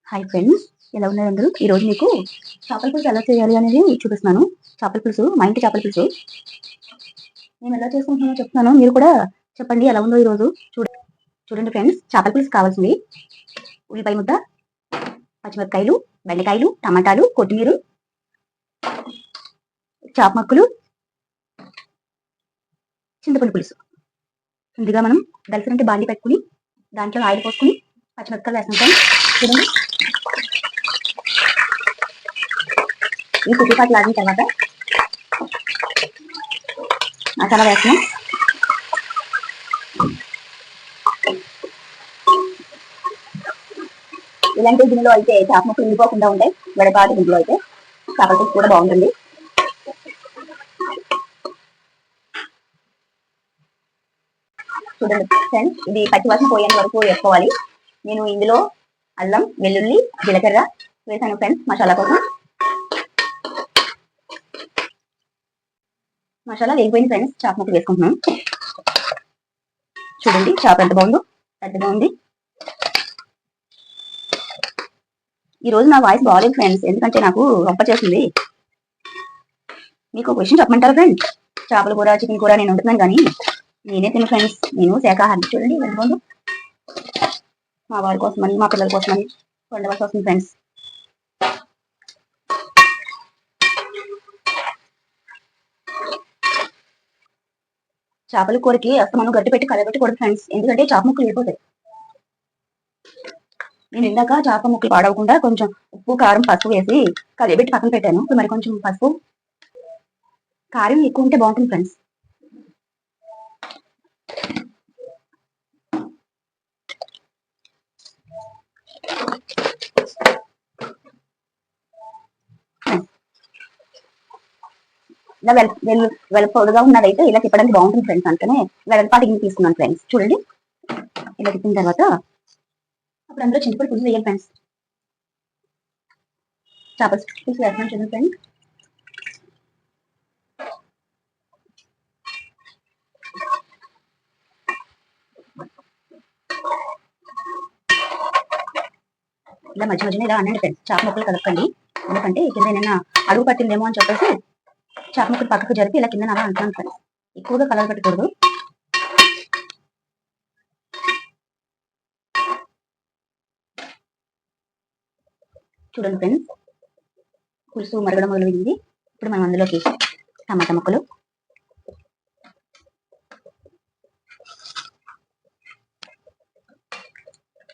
Hi friends, ఎలా ఉన్నారు అందరూ? ఈరోజు మీకు చేపల పులుసు ఎలా చేయాలి అనేది చూపిస్తున్నాను. చేపల పులుసు, మా ఇంటి చేపల పులుసు నేను ఎలా చేసుకుంటున్నానో చెప్తున్నాను. మీరు కూడా చెప్పండి ఎలా ఉందో ఈరోజు. చూడండి ఫ్రెండ్స్, చేపల పులుసు కావాల్సింది ఉల్లిపాయ ముద్ద, పచ్చిమిరపకాయలు, బెండకాయలు, టమాటాలు, కొత్తిమీర, చేప ముక్కలు, చింతపండు పులుసు. ముందుగా మనం దలసరంటే బాండి పెట్టుకుని దాంట్లో ఆయిల్ పోసుకుని పచ్చిమిరపకాయలు వేసుకుంటాం. చూడండి, ఈ కుట్టిపాటు లాగిన తర్వాత మసాలా వేస్తున్నాం. ఇలాంటి గిన్నెలో అయితే చేప ముక్కలు ఉండిపోకుండా ఉంటాయి. వెడపాటి గిన్నెలో అయితే చేపల పులుసు కూడా బాగుంటుంది. చూడండి ఫ్రెండ్స్, ఇది పచ్చివాసన పోయేంత వరకు వేసుకోవాలి. నేను ఇందులో అల్లం, వెల్లుల్లి, జీలకర్ర వేసాను ఫ్రెండ్స్ మసాలా కోసం. మసాలా వేగిపోయింది ఫ్రెండ్స్, చేప ముక్కలు వేసుకుంటున్నాను. చూడండి చేప ఎంత బాగుందో, పెద్దగా ఉంది. ఈ రోజు నా వాయిస్ బాగాలేదు ఫ్రెండ్స్, ఎందుకంటే నాకు రొంప చేస్తుంది. మీకు క్వశ్చన్ చెప్పమంటారా ఫ్రెండ్స్? చేపల కూర, చికెన్ కూర నేను వండుతున్నాను కానీ నేనే తిను ఫ్రెండ్స్, నేను శాఖాహారి. చూడండి ఎంత బాగుందో. మా వారి కోసమని, మా పిల్లల కోసమని వండవలసి వస్తుంది ఫ్రెండ్స్. చేపల కూరకి మనం గట్టి పెట్టి కలబెట్టకూడదు ఫ్రెండ్స్, ఎందుకంటే చేప ముక్కలు వెళ్ళిపోతాయి. నేను ఇందాక చేప ముక్కలు పాడవకుండా కొంచెం ఉప్పు, కారం, పసుపు వేసి కలిపెట్టి పక్కన పెట్టాను. ఇప్పుడు మరి కొంచెం పసుపు, కారం ఎక్కువ ఉంటే బాగుంటుంది ఫ్రెండ్స్. ఇలా పొడుగా ఉన్నదైతే ఇలా తిప్పడానికి బాగుంటుంది ఫ్రెండ్స్, అందుకనే వెడల్పాటి గిన్నె తీసుకున్నాను ఫ్రెండ్స్. చూడండి, ఇలా తిప్పిన తర్వాత అప్పుడు అందులో చింతపండు పులుసు వేయాలి ఫ్రెండ్స్. చేపల పులుసు వేస్తున్నాను చూడండి ఫ్రెండ్స్. ఇలా మధ్య మధ్యన ఇలా అనండి ఫ్రెండ్స్, చేప ముక్కలు కలపండి. ఎందుకంటే కింద ఏమైనా అడుగు పట్టిందేమో అని చెప్పేసి చేప ముక్కలు పక్కకు జరిపి ఇలా కింద అలా అంటున్నాను ఫ్రెండ్స్. ఎక్కువగా కలర్ పెట్టకూడదు. చూడండి ఫ్రెండ్స్, పులుసు మరగడం మొదలైంది. ఇప్పుడు మనం అందులోకి టమాటా ముక్కలు,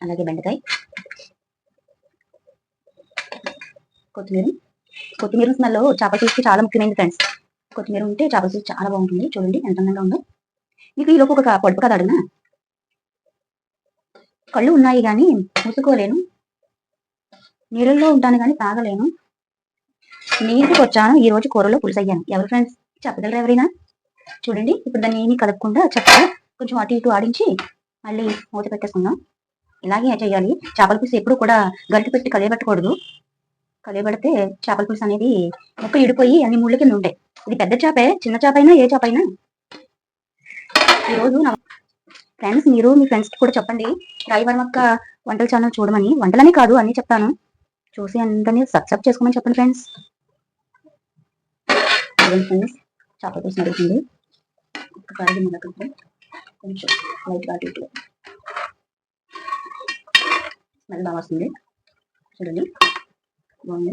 అలాగే బెండకాయ, కొత్తిమీర స్మెల్ చేపల పులుసుకి చాలా ముఖ్యమైనది ఫ్రెండ్స్. కొత్తిమీర ఉంటే చేపల పులుసు చాలా బాగుంటుంది. చూడండి ఎంత అందంగా ఉందో. మీకు ఈలోపు ఒక పొడుపు కథ అడిగినా, కళ్ళు ఉన్నాయి కానీ మూసుకోలేను, నీళ్ళల్లో ఉంటాను కానీ తాగలేను, నీటికి వచ్చాను ఈ రోజు కూరలో పులుసు అయ్యాను. ఎవరు ఫ్రెండ్స్ చెప్పగలరు ఎవరైనా? చూడండి, ఇప్పుడు దాన్ని ఏమీ కలపకుండా చక్కగా కొంచెం అటు ఇటు ఆడించి మళ్ళీ మూత పెట్టేసుకుందాం. ఇలాగే చేయాలి. చేపల పులుసు ఎప్పుడు కూడా గరిటె పెట్టి కలియబెట్టకూడదు. కలియబెడితే చేపల పులుసు అనేది ముక్క ఇడిపోయి అన్ని ముళ్ళ కింద ఉంటాయి. ఇది పెద్ద చేపే, చిన్న చేప అయినా ఏ చేప అయినా. ఈరోజు నా ఫ్రెండ్స్, మీరు మీ ఫ్రెండ్స్కి కూడా చెప్పండి రాయి వర్మక్క వంటల ఛానల్ చూడమని. వంటలని కాదు అన్నీ చెప్తాను, చూసి అందరినీ సబ్స్క్రైబ్ చేసుకోమని చెప్పండి ఫ్రెండ్స్. ఫ్రెండ్స్, చేపల పులుసు నడుస్తుంది. ఒక్కసారి కొంచెం లైట్గా అటు ఇటు స్మెల్ బాగా వస్తుంది. చూడండి బాగుంది.